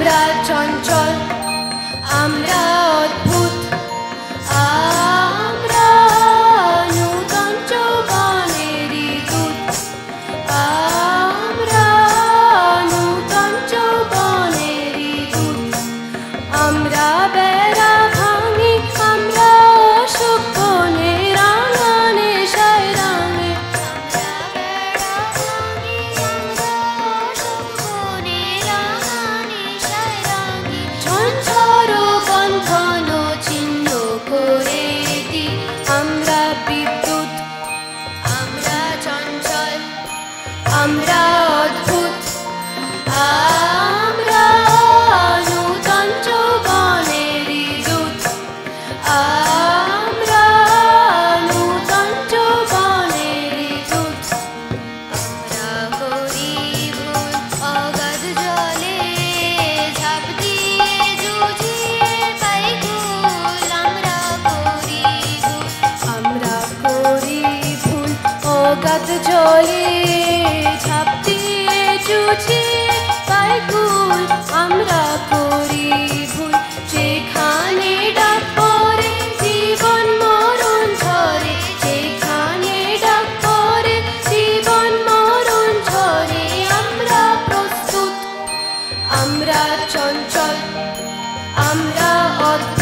আমরা চঞ্চল, আমরা অদ্ভুত, আমরা নূতন যৌবনেরই দূত, আমরা নূতন যৌবনেরই দূত। আমরা বেড়া ভাঙি, আমরা অসুখ বনে রাঙা নেশায় রাঙে। ঝঞ্ঝার বন্ধন ছিন্ন করে দি আমরা বিদ্যুৎ। আমরা চঞ্চল, আমরা অদ্ভুত, আমরা নূতন যৌবনেরই দূত, আমরা নূতন যৌবনেরই দূত। আমরা করি ভুল অগাধ জলে ঝাঁপ দিয়ে জুঝি পাই কুল। আমরা করি ভুল, আমরা করি ভুল অগাধ জলে ঝাঁপ দিয়ে জুঝি পাই কুল। আমরা করি ভুল যেখানে ডাক পড়ে জীবন মরণ ঝরে, যেখানে ডাক পড়ে জীবন মরণ ঝরে। আমরা প্রস্তুত, আমরা চঞ্চল, আমরা অদ্ভুত।